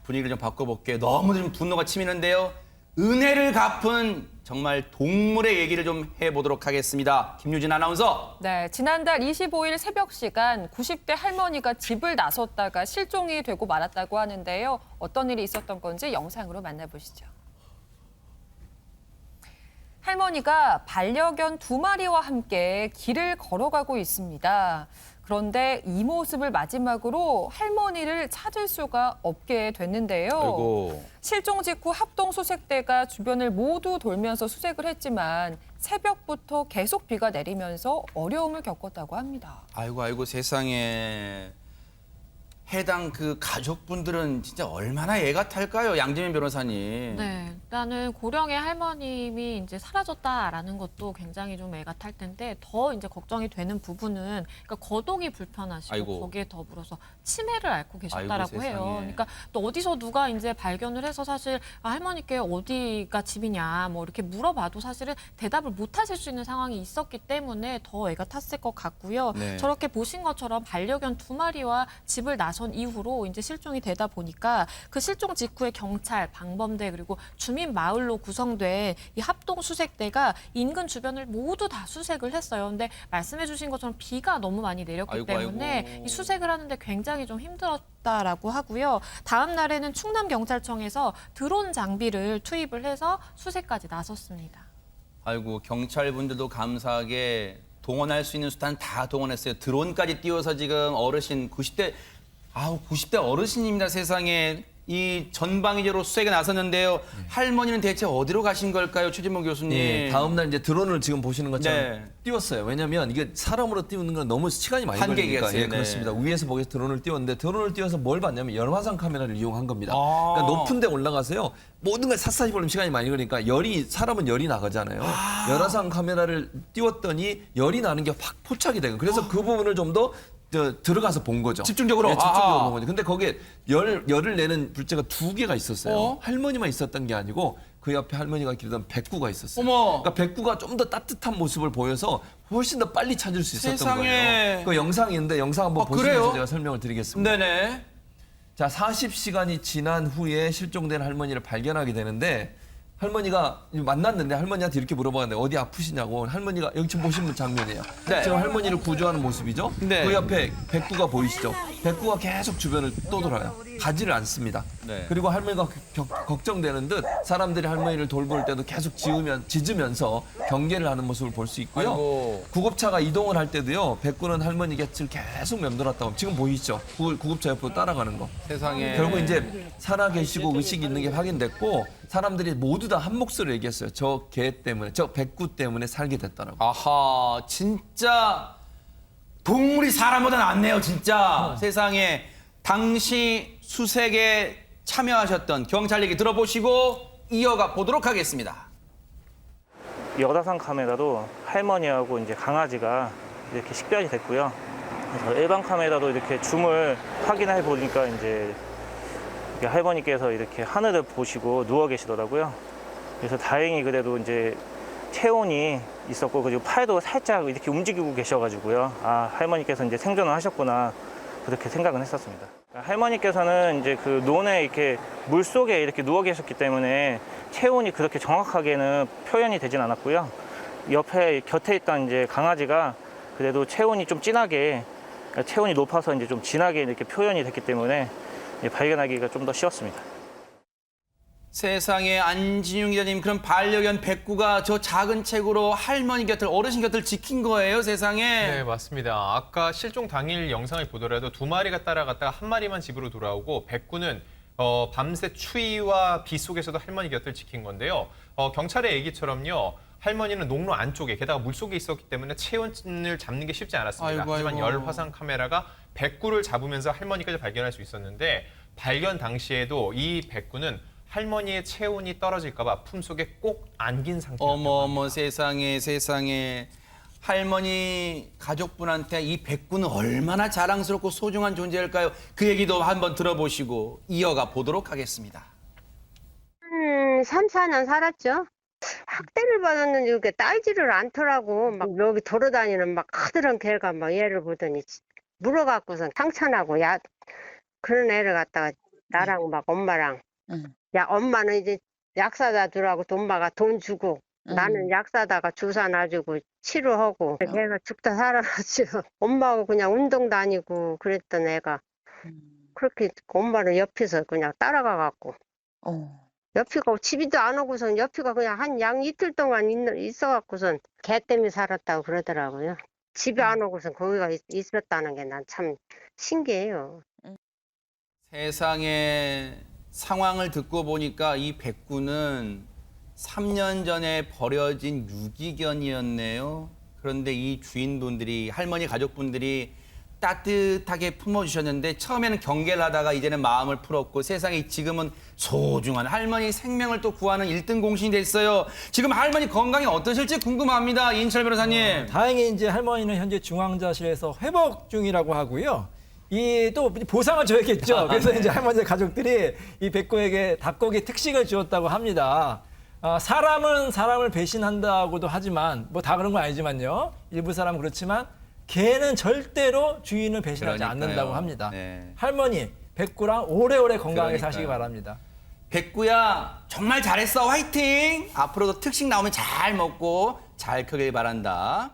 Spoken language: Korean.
분위기를 좀 바꿔볼게요. 너무 좀 분노가 치미는데요. 은혜를 갚은 정말 동물의 얘기를 좀 해보도록 하겠습니다. 김유진 아나운서. 네, 지난달 25일 새벽 시간 90대 할머니가 집을 나섰다가 실종이 되고 말았다고 하는데요. 어떤 일이 있었던 건지 영상으로 만나보시죠. 할머니가 반려견 2마리와 함께 길을 걸어가고 있습니다. 그런데 이 모습을 마지막으로 할머니를 찾을 수가 없게 됐는데요. 아이고. 실종 직후 합동수색대가 주변을 모두 돌면서 수색을 했지만 새벽부터 계속 비가 내리면서 어려움을 겪었다고 합니다. 아이고 세상에. 해당 그 가족분들은 진짜 얼마나 애가 탈까요? 양재민 변호사님. 네, 일단은 고령의 할머님이 이제 사라졌다라는 것도 굉장히 좀 애가 탈 텐데 더 이제 걱정이 되는 부분은 그러니까 거동이 불편하시고 아이고. 거기에 더불어서 치매를 앓고 계셨다라고 아이고, 해요. 세상에. 그러니까 또 어디서 누가 이제 발견을 해서 사실 할머니께 어디가 집이냐 뭐 이렇게 물어봐도 사실은 대답을 못 하실 수 있는 상황이 있었기 때문에 더 애가 탔을 것 같고요. 네. 저렇게 보신 것처럼 반려견 2마리와 집을 나선 이후로 이제 실종이 되다 보니까 그 실종 직후에 경찰, 방범대 그리고 주민 마을로 구성된 이 합동 수색대가 인근 주변을 모두 다 수색을 했어요. 근데 말씀해 주신 것처럼 비가 너무 많이 내렸기 아이고, 때문에 아이고. 이 수색을 하는데 굉장히 좀 힘들었다라고 하고요. 다음 날에는 충남경찰청에서 드론 장비를 투입을 해서 수색까지 나섰습니다. 아이고 경찰분들도 감사하게 동원할 수 있는 수단 다 동원했어요. 드론까지 띄워서 지금 어르신 90대 어르신입니다. 세상에. 이 전방위적으로 수색에 나섰는데요. 할머니는 대체 어디로 가신 걸까요? 최진봉 교수님. 예, 다음 날 이제 드론을 지금 보시는 것처럼 네. 띄웠어요. 왜냐하면 이게 사람으로 띄우는 건 너무 시간이 많이 한계가 걸리니까. 있어요. 예, 그렇습니다. 네. 위에서 보기에서 드론을 띄웠는데 드론을 띄워서 뭘 봤냐면 열화상 카메라를 이용한 겁니다. 아. 그러니까 높은 데 올라가서요. 모든 걸 샅샅이 보려면 시간이 많이 걸리니까 사람은 열이 나가잖아요. 열화상 카메라를 띄웠더니 열이 나는 게 확 포착이 되고 그래서 그 부분을 좀 더 들어가서 본 거죠. 집중적으로? 예, 집중적으로 아하. 본 거죠. 근데 거기에 열을 내는 불재가 2개가 있었어요. 어? 할머니만 있었던 게 아니고 그 옆에 할머니가 기르던 백구가 있었어요. 어머. 그러니까 백구가 좀 더 따뜻한 모습을 보여서 훨씬 더 빨리 찾을 수 있었던 세상에. 거예요. 그 영상인데 영상 한번 보시면서 그래요? 제가 설명을 드리겠습니다. 네네. 자, 40시간이 지난 후에 실종된 할머니를 발견하게 되는데 할머니가 만났는데 할머니한테 이렇게 물어봤는데 어디 아프시냐고 할머니가 여기 지금 보시는 장면이에요. 네. 지금 할머니를 구조하는 모습이죠. 네. 그 옆에 백구가 보이시죠? 백구가 계속 주변을 떠돌아요. 가지를 않습니다. 네. 그리고 할머니가 걱정되는 듯 사람들이 할머니를 돌볼 때도 계속 짖으면서 경계를 하는 모습을 볼 수 있고요. 아이고. 구급차가 이동을 할 때도요. 백구는 할머니 곁을 계속 맴돌았다고 지금 보이시죠? 구급차 옆으로 따라가는 거. 세상에. 결국 이제 살아계시고 의식이 있는 게 확인됐고 사람들이 모두 다 한 목소리로 얘기했어요. 저 개 때문에, 저 백구 때문에 살게 됐다라고. 아하, 진짜 동물이 사람보다 낫네요, 진짜. 세상에. 당시 수색에 참여하셨던 경찰 얘기 들어보시고 이어가 보도록 하겠습니다. 열화상 카메라로 할머니하고 이제 강아지가 이렇게 식별이 됐고요. 그래서 일반 카메라로 이렇게 줌을 확인해 보니까 이제 이렇게 할머니께서 이렇게 하늘을 보시고 누워 계시더라고요. 그래서 다행히 그래도 이제 체온이 있었고 그리고 팔도 살짝 이렇게 움직이고 계셔가지고요. 아, 할머니께서 이제 생존을 하셨구나 그렇게 생각은 했었습니다. 할머니께서는 이제 그 논에 이렇게 물 속에 이렇게 누워 계셨기 때문에 체온이 그렇게 정확하게는 표현이 되진 않았고요. 옆에 곁에 있던 이제 강아지가 그래도 체온이 좀 진하게 체온이 높아서 이제 좀 진하게 이렇게 표현이 됐기 때문에 발견하기가 좀 더 쉬웠습니다. 세상에 안진용 기자님, 그럼 반려견 백구가 저 작은 책으로 할머니 곁을, 어르신 곁을 지킨 거예요, 세상에? 네, 맞습니다. 아까 실종 당일 영상을 보더라도 2마리가 따라갔다가 1마리만 집으로 돌아오고 백구는 밤새 추위와 비 속에서도 할머니 곁을 지킨 건데요. 경찰의 얘기처럼요. 할머니는 농로 안쪽에 게다가 물속에 있었기 때문에 체온을 잡는 게 쉽지 않았습니다. 아이고, 하지만 아이고. 열화상 카메라가 백구를 잡으면서 할머니까지 발견할 수 있었는데 발견 당시에도 이 백구는 할머니의 체온이 떨어질까 봐 품속에 꼭 안긴 상태였다고 어머 세상에. 할머니 가족분한테 이 백구는 얼마나 자랑스럽고 소중한 존재일까요? 그 얘기도 한번 들어보시고 이어가 보도록 하겠습니다. 3, 4년 살았죠. 학대를 받았는지 이렇게 따지를 않더라고. 막 여기 돌아다니는 막 커다란 개가 막 얘를 보더니 물어갖고선 상처나고 그런 애를 갖다가 나랑 막 엄마랑. 응. 야, 엄마는 이제 약 사다 주라고 엄마가 돈 주고 응. 나는 약 사다가 주사 놔주고 치료하고 걔가 죽다 살아났죠. 엄마하고 그냥 운동 다니고 그랬던 애가 그렇게 엄마는 옆에서 그냥 따라가 갖고 어. 옆이가 집이도 안 오고선 옆이가 그냥 한 양 이틀 동안 있어 갖고선 걔 때문에 살았다고 그러더라고요. 집에 안 오고선 거기가 있었다는 게 난 참 신기해요. 세상에 상황을 듣고 보니까 이 백구는 3년 전에 버려진 유기견이었네요. 그런데 이 주인분들이 할머니 가족분들이 따뜻하게 품어주셨는데 처음에는 경계를 하다가 이제는 마음을 풀었고 세상에 지금은 소중한 할머니 생명을 또 구하는 1등 공신이 됐어요. 지금 할머니 건강이 어떠실지 궁금합니다. 인철 변호사님. 다행히 이제 할머니는 현재 중환자실에서 회복 중이라고 하고요. 이 또 보상을 줘야겠죠. 그래서 이제 할머니 가족들이 이 백구에게 닭고기 특식을 주었다고 합니다. 사람은 사람을 배신한다고도 하지만 뭐 다 그런 건 아니지만요. 일부 사람은 그렇지만 개는 절대로 주인을 배신하지 그러니까요. 않는다고 합니다. 네. 할머니 백구랑 오래오래 건강하게 그러니까요. 사시기 바랍니다. 백구야 정말 잘했어. 화이팅. 앞으로도 특식 나오면 잘 먹고 잘 크길 바란다.